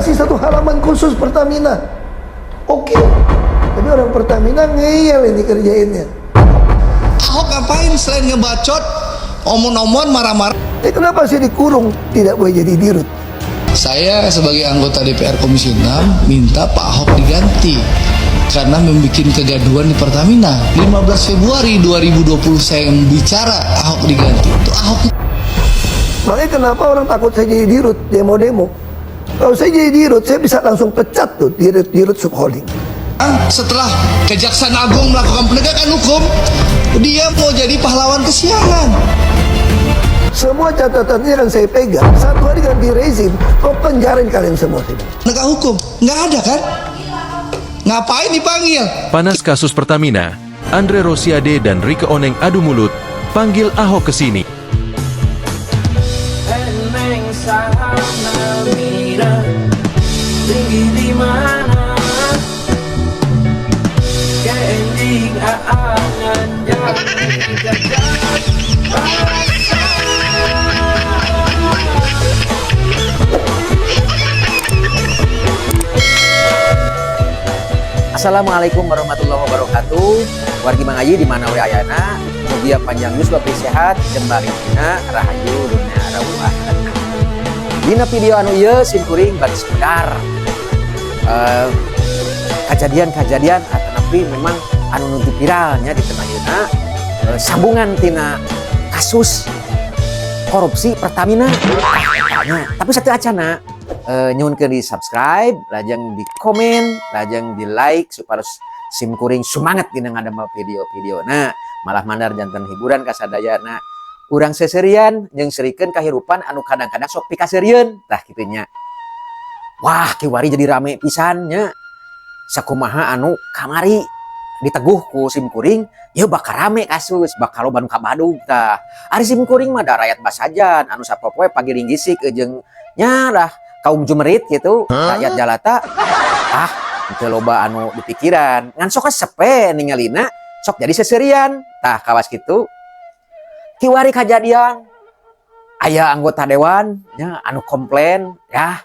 kasih satu halaman khusus Pertamina. Oke. Tapi orang Pertamina ngeyel ini kerjainnya. Ahok ngapain selain ngebacot, omong-omong, marah-marah? Kenapa sih dikurung? Tidak boleh jadi dirut. Saya sebagai anggota DPR Komisi 6 minta Pak Ahok diganti karena membuat kegaduhan di Pertamina. 15 Februari 2020 saya yang bicara Ahok diganti. Itu Ahok. Makanya kenapa orang takut saya jadi dirut, demo-demo. Kalau saya jadi dirut, saya bisa langsung pecat tuh dirut subholding. Setelah Kejaksaan Agung melakukan penegakan hukum, dia mau jadi pahlawan kesiangan. Semua catatannya akan saya pegang. Satu hari ganti rezim, kau penjarain kalian semua. Penegak hukum, nggak ada kan? Ngapain dipanggil? Panas kasus Pertamina, Andre Rosiade dan Rike Oneng adu mulut, panggil Ahok ke sini. Eneng sana mira, tinggi di mana? Keending aangan jadi gajah. Assalamualaikum warahmatullahi wabarakatuh. Wargi mangayi di mana we ayana, mugia panjang yus bapak sehat, jembari dina rahayu dina rawuh. Dina video anu ieu simkuring bari sekedar kejadian-kejadian tapi memang anu nuju viralnya di tengah yeuna sambungan tina kasus korupsi Pertamina. Tapi satu acana nyuhun ke di subscribe, lajang di komen, lajang di like supaya simkuring semangat dina ngadamel video-video. Nah, malah mandar jantan hiburan kasadayana. Urang seserian jeung serikeun kahirupan anu kadang-kadang sok pikaseurieun tah kitu nya. Wah, kiwari jadi rame pisan nya. Sakumaha anu kamari diteguh ku simkuring, ya bakal rame kasus, bakal loba nu kabadug tah. Ari simkuring mah da rakyat basajan anu sapopoe pagiring gisik jeung nya lah kaum jumerit gitu, rakyat jalata. Itu loba anu dipikiran ngan sok sepe ningalina sok jadi seserian tah kawas gitu. Kiwari kejadian aya anggota dewan nya anu komplain ya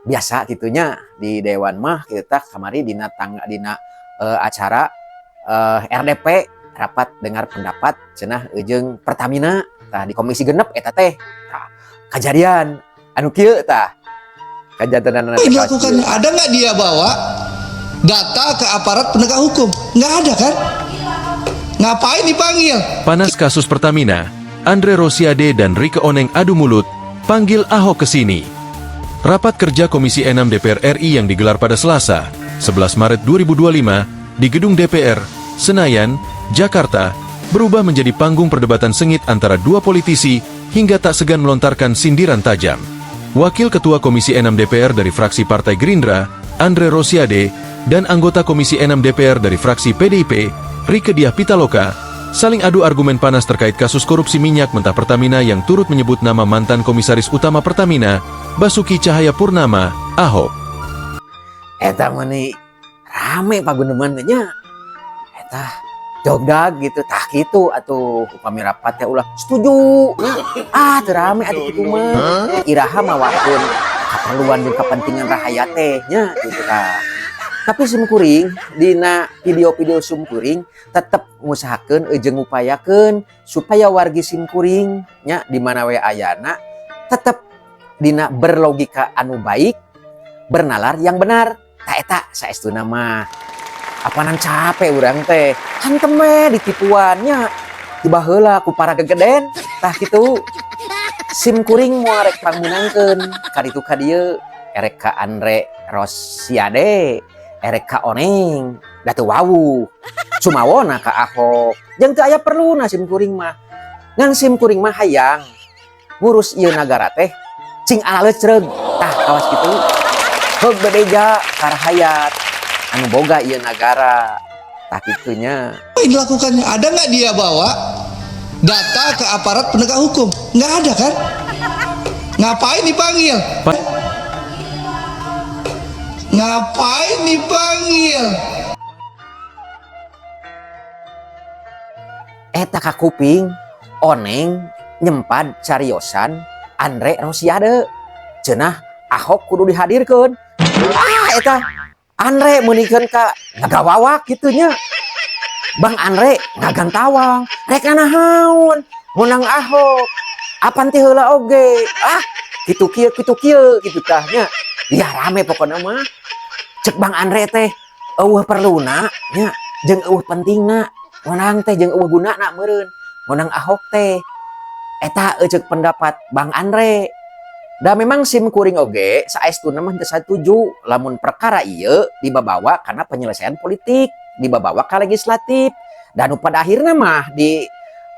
biasa gitunya di dewan mah kita kamari dina acara RDP rapat dengar pendapat cenah jeung Pertamina tah di komisi genep eta teh tah kejadian anu kieu tah kejadian Dilakukan ada nggak dia bawa data ke aparat penegak hukum? Nggak ada kan? Ngapain dipanggil? Panas kasus Pertamina, Andre Rosiade dan Rike Oneng adu mulut, panggil Ahok ke sini. Rapat kerja Komisi 6 DPR RI yang digelar pada Selasa, 11 Maret 2025 di Gedung DPR, Senayan, Jakarta, berubah menjadi panggung perdebatan sengit antara dua politisi hingga tak segan melontarkan sindiran tajam. Wakil Ketua Komisi 6 DPR dari fraksi Partai Gerindra, Andre Rosiade, dan anggota Komisi 6 DPR dari fraksi PDIP, Rieke Diah Pitaloka, saling adu argumen panas terkait kasus korupsi minyak mentah Pertamina yang turut menyebut nama mantan Komisaris Utama Pertamina, Basuki Cahayapurnama, Ahok. Eta meni rame pagunungan nya. Eta jogdag gitu tah kitu atuh upami rapat teh ulah setuju. Teu rame atuh kitu mah. Iraha mawakeun kaperluan jeung kepentingan rakyat teh nya gitu tah. Tapi simkuring dina video-video simkuring tetep ngusahakeun jeung ngupayakeun supaya wargi simkuring nya di mana we ayana tetep dina berlogika anu baik, bernalar yang benar. Tah eta saestuna mah apanan capek urang teh hantem we ditipuannya tiba heula ku para gegeden tah kitu. Simkuring moal rek pangmenangkeun kaditu ka dieu erek ka Andre Rosiade, erek ka Oneng, da teu wawuh. Sumawona ka Ahok. Jeung teu aya perluna simkuring mah. Ngan simkuring mah hayang ngurus ieu nagara teh cing ala lecreug. Tah kawas kitu. Heug bedeja karahayat anu boga ieu nagara. Tah kitu nya. Apa yang dilakukan? Ada nggak dia bawa data ke aparat penegak hukum? Nggak ada kan? Ngapain dipanggil? Ngapain dipanggil? Eta ka kuping Oneng nyempad cariosan Andre Rosiade cenah Ahok kudu dihadirkeun Eta Andre menikeun ka ngagawawak gitunya. Bang Andre ngagantawang rek nahaun menang Ahok apan teh heula oge kitu kieu gitu tah nya. Ya rame pokona mah cek Bang Andre teh eueuh perluna nya jeung eueuh pentingna menang teh jeung eueuh gunana meureun menang Ahok teh eta cek pendapat Bang Andre. Da memang sim kuring oge saestuna mah teu satuju lamun perkara ieu dibawa karena penyelesaian politik, dibawa ka legislatif. Dan pada akhirnya mah di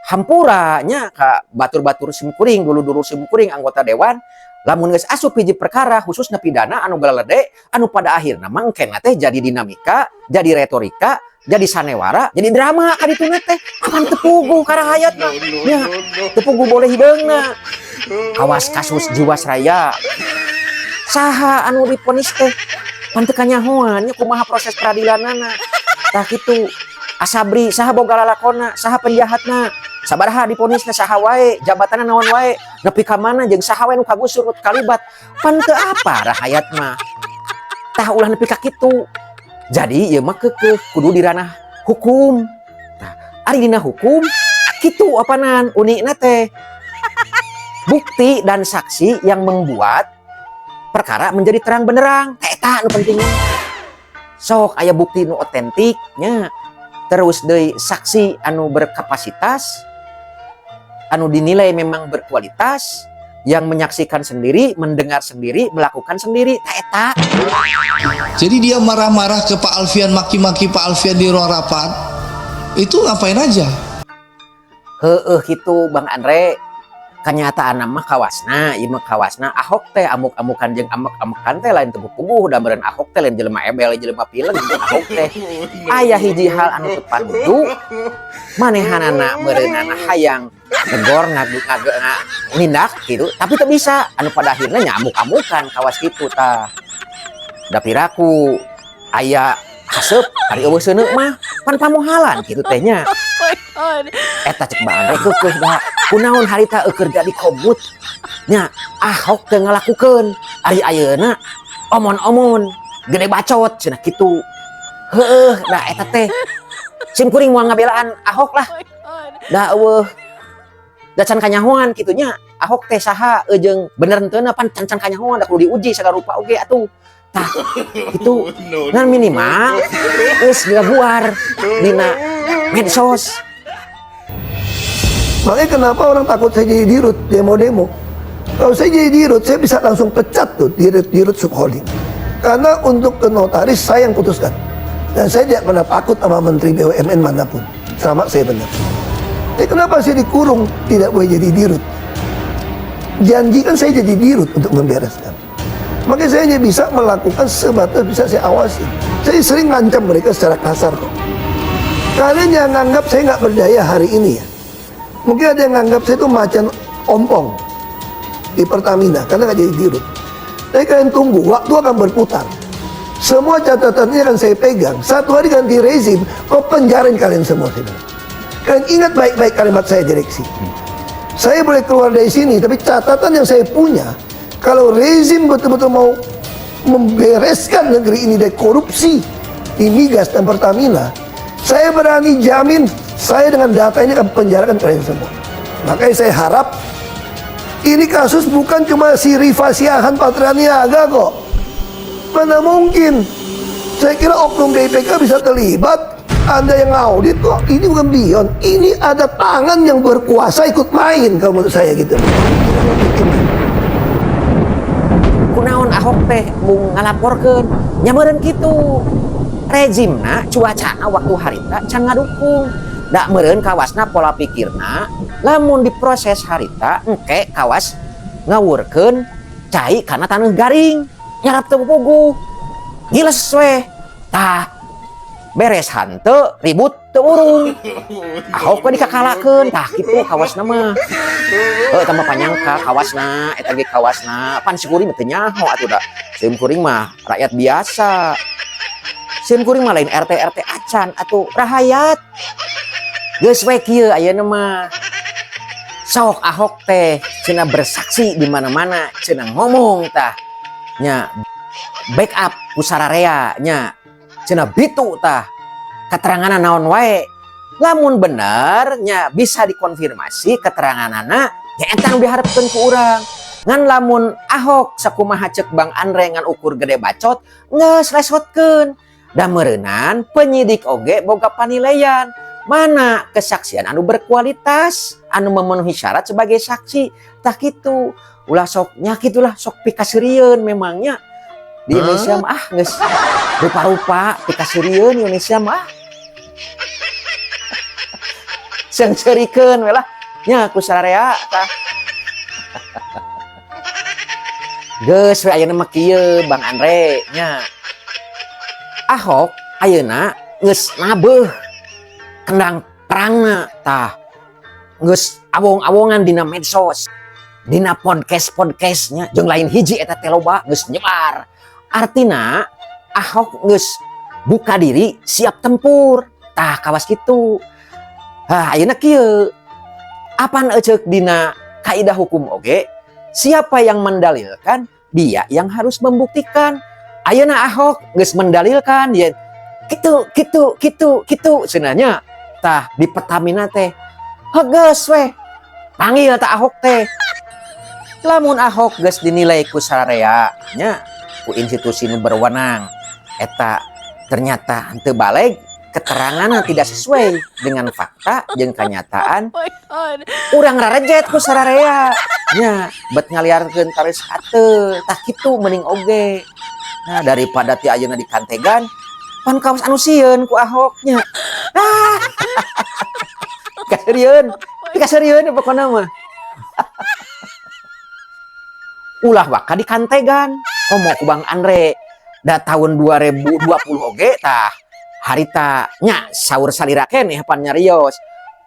hampura nya ka batur-batur sim kuring dulu sim kuring anggota dewan lamun geus asup hiji perkara khususna pidana anu galalede anu pada akhirna mah engkena teh jadi dinamika, jadi retorika, jadi sanewara, jadi drama ka ditu teh akan tepugu karahayatna. Nya tepugu boleh hideungna. Awas kasus Jiwasraya saha anu diponis teh pan teu kanyahoan nya kumaha proses peradilanana tah kitu. Asabri saha boga lalakonna saha penjahatna sabaraha diponisna saha wae jabatanna naon wae nepi ka mana jeung saha wae nu kagusur nu kalibat pan teu apa rahayat mah tah ulah nepi ka kitu. Jadi ieu mah keukeuh kudu di ranah hukum. Nah ari dina hukum kitu apanan unikna teh bukti dan saksi yang membuat perkara menjadi terang benderang eta nu pentingnya. Sok aya bukti nu otentik nya terus deui saksi anu berkapasitas anu dinilai memang berkualitas yang menyaksikan sendiri, mendengar sendiri, melakukan sendiri eta. Jadi dia marah-marah ke Pak Alfian, maki-maki Pak Alfian di ruang rapat itu ngapain aja? Heueuh kitu Bang Andre. Kenyataan mah kawasna, ieu mah kawasna Ahok teh amuk-amukan jeung amek-amekan teh lain teguh-teguh da meureun Ahok teh lain jelema ebel jelema pileng jeung Ahok teh aya hiji hal anu teu panuju manehanana meureunana hayang negor nindak gitu tapi teu bisa anu pada akhirnya nya amuk-amukan kawas kitu tah da piraku aya haseup ari eueuh seuneu mah pan pamohalan kitu teh nya. Eta cek Bang Andre keukeuh da kunaon harita kerja di komut nya Ahok teu ngalakukeun ari ayeuna omon-omon gede bacot cenah kitu. Heueuh da eta teh sim kuring moal ngabelaan Ahok lah da eueuh da can kanyahoan kitu nya Ahok teh saha jeung bener teu na pan can kanyahoan da kudu diuji sagala rupa oge atuh tah itu ngan minimal geus ngaguar dina medsos. Makanya kenapa orang takut saya jadi dirut demo-demo. Kalau saya jadi dirut, saya bisa langsung pecat tuh dirut subholding. Karena untuk ke notaris saya yang putuskan. Dan saya tidak pernah takut sama menteri BUMN manapun. Sama saya benar. Tapi kenapa saya dikurung tidak boleh jadi dirut? Janjikan saya jadi dirut untuk membereskan. Makanya saya hanya bisa melakukan sebatas bisa saya awasi. Saya sering ngancam mereka secara kasar kok. Kalian yang nganggap saya nggak berdaya hari ini ya. Mungkin ada yang nganggap saya itu macan ompong di Pertamina karena nggak jadi dirut. Tapi kalian tunggu, waktu akan berputar. Semua catatannya akan saya pegang. Satu hari ganti rezim, kok penjarain kalian semua. Kalian ingat baik-baik kalimat saya direksi. Saya boleh keluar dari sini, tapi catatan yang saya punya, kalau rezim betul-betul mau membereskan negeri ini dari korupsi di migas dan Pertamina, saya berani jamin saya dengan data ini akan penjarakan kalian semua. Makanya saya harap ini kasus bukan cuma si Rifa Siahan Patraniaga kok. Mana mungkin? Saya kira oknum DPK bisa terlibat. Anda yang audit kok. Ini bukan bion. Ini ada tangan yang berkuasa ikut main kalau menurut saya gitu. Kunaon Ahok teh mung ngalaporkeun nya meureun kitu. Rezimna cuacana waktu harita can ngadukung. Da meureun kawasna pola pikirna lamun diproses harita engke kawas ngawurkeun cai kana taneuh garing nyarap teu puguh giles we tah beres hanteu ribut teu urung Ahok we dikakalakeun tah kitu kawasna mah eta mah panyangka kawasna eta ge kawasna pan sikuring teu nyaho atuh da sim kuring mah rakyat biasa sim kuring mah lain RT acan atuh rahayat geus we kieu ayeuna mah sok Ahok teh cenah bersaksi di mana-mana cenah ngomong tah nya backup ku sararea nya cenah bitu tah keterangan naon wae lamun bener nya bisa dikonfirmasi keteranganana nya eta nu diharapkeun ku urang ngan lamun Ahok sakumaha ceuk Bang Andre ngan ukur gede bacot geus lesotkeun da meureunnan penyidik oge boga panilaian mana kesaksian anu berkualitas anu memenuhi syarat sebagai saksi tah kitu ulah sok nya kitulah sok pikasirieun memangnya di Indonesia mah geus rupa-rupa pikasirieun Indonesia mah seungseurikeun we lah nya ku sararea tah geus we ayeuna mah kieu Bang Andre nya Ahok ayeuna geus nabeuh kendang perangna tah geus awong-awongan dina medsos dina podcast-podcastnya jeung lain hiji eta teh loba geus nyebar artina Ahok geus buka diri siap tempur tah kawas kitu ayeuna kieu apan ceuk dina kaidah hukum oge siapa yang mendalilkan dia yang harus membuktikan ayeuna Ahok geus mendalilkan dia kitu sebenarnya tah di Pertamina teh geus we panggil tah Ahok teh lamun Ahok geus dinilai ku sararea nya ku institusi nu berwenang eta ternyata henteu baleg keteranganna tidak sesuai dengan fakta jeung kenyataan urang rarejet ku sararea nya bet ngaliarkeun taris hate tah kitu mending oge nah daripada ti ayeuna dikantegan pan kaos anu sieun ku Ahoknya kasarieun pokona mah ulah waka dikantegan komo ku Bang Andre da tahun 2020 oge tah harita nya saur salira keneh pan nyarios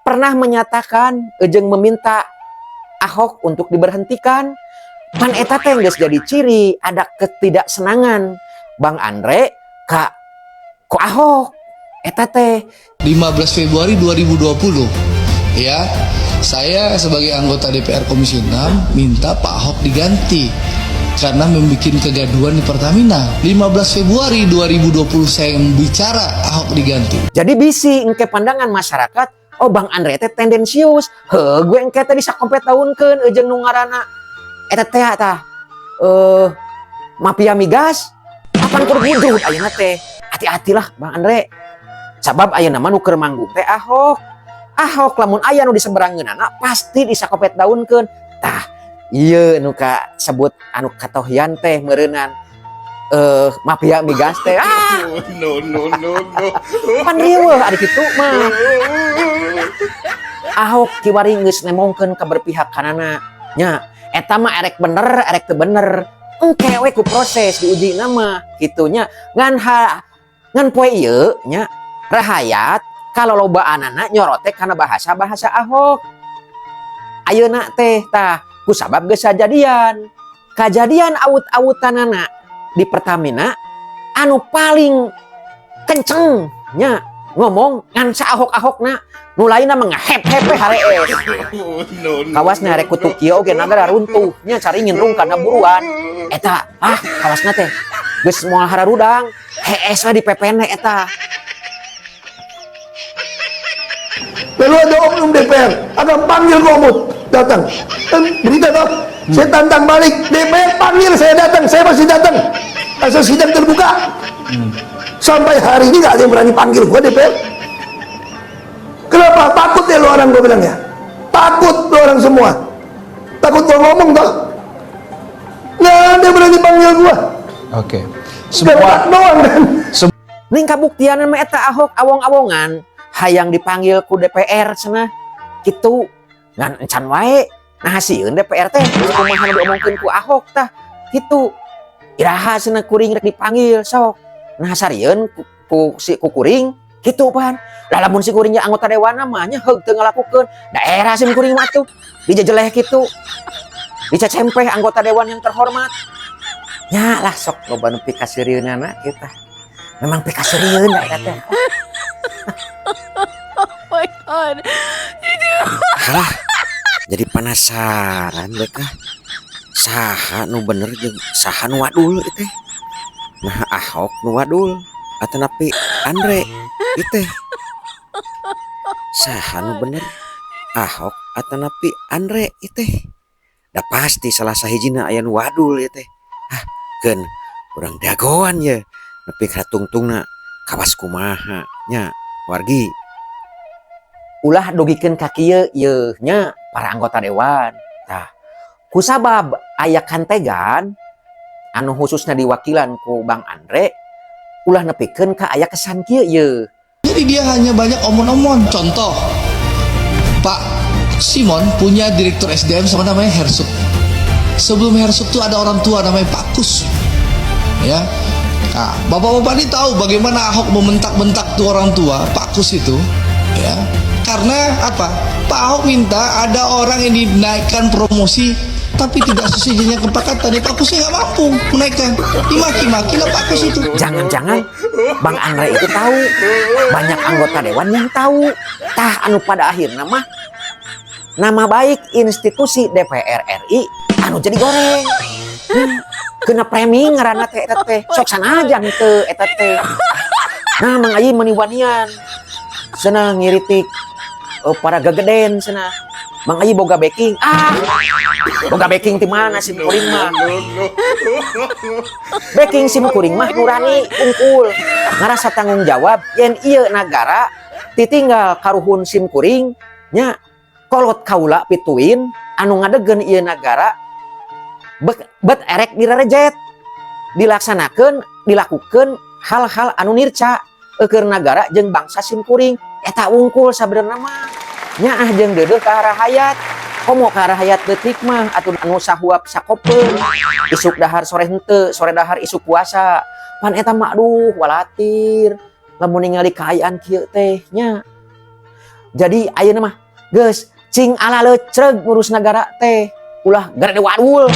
pernah menyatakan jeung meminta Ahok untuk diberhentikan pan eta teh geus jadi ciri ada ketidaksenangan Bang Andre ka ku Ahok eta teh 15 Februari 2020 ya saya sebagai anggota DPR Komisi 6 minta Pak Ahok diganti karena membuat kegaduhan di Pertamina. 15 Februari 2020 saya bicara Ahok diganti. Jadi bisi engke pandangan masyarakat, oh Bang Andre teh tendensius. Gue engke teh bisa kompet tahunkeun jeung nu ngaranna eta teh tah mafia migas. Apan keur budrut ayeuna teh. Hati-hatilah Bang Andre. Sabab ayeuna mah nu keur manggung teh Ahok. Ahok lamun aya nu diseberangeunana pasti disakopet daunkeun. Tah, ieu nu ka sebut anu katohian teh meureunnan mafia migas teh. No. Pan riweuh ari kitu mah. Ahok kiwari geus nemongkeun keberpihakanana. Nya, eta mah erek bener, erek teu bener. Engke we ku proses diuji nama kitunya. Ngan poe ieu nya rahayat kalau loba anana nyorote karena bahasa Ahok. Ayeuna teh tah kusabab geus kajadian awut-awutanana di Pertamina anu paling kenceng nya ngomong ngan sa Ahok-Ahokna nu lainna mah ngahep-hepe harees. Kawasna rek kutu kieu oge nagara runtuh nya caringin rungkana buruan. Eta kawasna teh geus moal hararudang hees we dipepene eta. Lalu ada oknum DPR akan panggil Komut datang dan berita toh saya tantang balik DPR panggil saya datang, saya masih datang asal sidang terbuka. Sampai hari ini gak ada yang berani panggil gua DPR. Kenapa? Takut ya lu orang, gua bilang ya takut lu orang semua, takut gua ngomong toh nggak ada yang berani panggil gua. Oke. Semua doang kan. Ning kabuktian mah eta Ahok awong-awongan hayang dipanggil ku DPR cenah kitu ngan encan wae nah hasieun DPR teh kumaha diomongkeun ku Ahok tah kitu iraha cenah kuring rek dipanggil sok nah sarieun ku kuring kitu pan lah lamun si kuring anggota dewan mah nya heug teu ngalakukeun daerah sim kuring mah tuh dijejeleh kitu dicacempeh anggota dewan yang terhormat nya lah sok loba nu pikasirieunana kita memang pikasirieun da eta teh. Oh my god. Alah, jadi penasaran mereka saha nu bener jeung saha nu wadul teh. Nah Ahok nu wadul atanapi Andre itu saha nu bener Ahok atanapi Andre itu dah pasti salah sahijina aya nu wadul ya teh ah gen urang dagoan ya nepi ka tungtungna kawas kumaha nya wargi ulah dogikeun ka kieu yeuh nya para anggota dewan tah kusabab aya kantegan anu khususnya diwakilan ku Bang Andre ulah nepikeun ka aya kesan kieu yeuh. Jadi dia hanya banyak omong-omong. Contoh, Pak Simon punya direktur SDM sama namanya Hersuk. Sebelum Hersuk tuh ada orang tua namanya Pak Kus. Ya. Nah, bapak-bapak ini tahu bagaimana Ahok membentak-bentak tuh orang tua Pak Kus itu, ya. Karena apa? Pak Ahok minta ada orang yang dinaikkan promosi tapi tidak sesuai dengan kesepakatan. Pak Kusnya nggak mampu menaikkan, dimaki-maki lah Pak Kus itu. Jangan-jangan Bang Andre itu tahu, banyak anggota dewan yang tahu. Tah anu pada akhirnya mah nama baik institusi DPR RI anu jadi goreng. Kena premi ngaranna teh eta teh. Sok sanajan teu eta teh. Nah Mang Ayi meniwanian cenah ngiritik para gageden cenah. Mang Ayi boga backing. Boga backing di mana sim kuring mah? Backing sim kuring mah nurani unggul. Ngarasa tanggung jawab yen ieu nagara ditinggal karuhun sim kuring nya kolot kaula pituin anu ngadegen ieu nagara bet erek direjet dilakukan hal-hal anu nirca keur nagara jeung bangsa sim kuring eta unggul sabenerna mah nya jeung deudeuh ka rahayat komo ka rahayat detik mah atuh anu sahuap sakopeun isuk dahar sore henteu sore dahar isuk puasa pan eta mah aduh walatir lamun ningali kaayaan kieu teh nya jadi ayeuna mah geus cing ala lecreg ngurus negara teh ulah gara wadul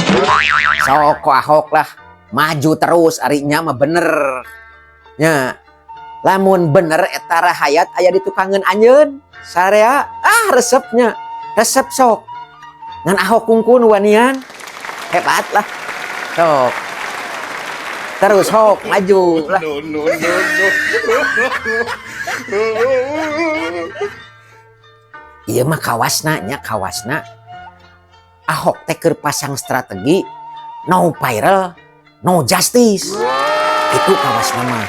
sok ku Ahok lah maju terus arinya mah bener nya lamun bener eta rahayat aya di tukangan anjeun sarea resepnya resep sok ngan Ahok kungkun wanian hebat lah sok terus sok maju lah iya mah kawasna nya kawasna Ahok teh keur pasang strategi no viral no justice itu kawasna mah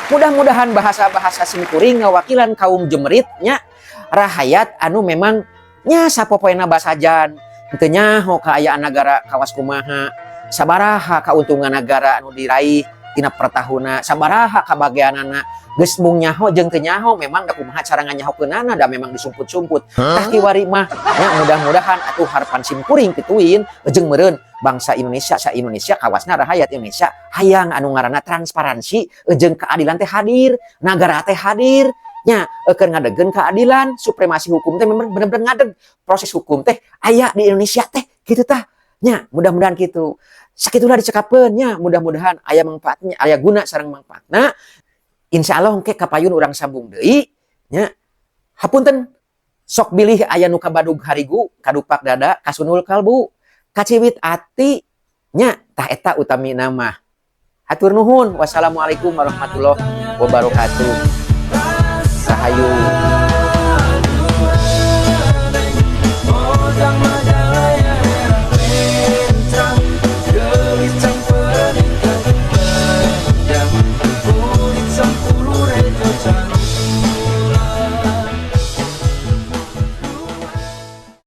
mudah-mudahan bahasa-bahasa simkuring ngawakilan kaum jemeritnya rahayat anu memang nya sapopoena basajan teu nyaho kaayaan negara kawas kumaha sabaraha kauntungan negara anu diraih tina pertahuna sabaraha kabageanana geus mung nyaho jeung teu nyaho memang da kumaha cara nganyahokeunana da memang disumput-sumput tah kiwari mah nya mudah-mudahan atuh harapan simkuring pituin jeung meureun bangsa Indonesia sa Indonesia kawasna rahayat Indonesia hayang anu ngaranna transparansi jeung keadilan teh hadir nagara teh hadir nya keur ngadegen keadilan supremasi hukum teh memang bener-bener ngadeg proses hukum teh aya di Indonesia teh kitu tah nya mudah-mudahan kitu sakitulah dicekapeun nya mudah-mudahan aya manfaatnya aya guna sareng manfaatna insyaallah engke kapayun urang sambung deui nya hapunten sok bilih aya nu kabadug harigu kadupak dada kasunul kalbu kaciwit ati nya tah eta utami nama hatur nuhun wassalamualaikum warahmatullahi wabarakatuh rahayu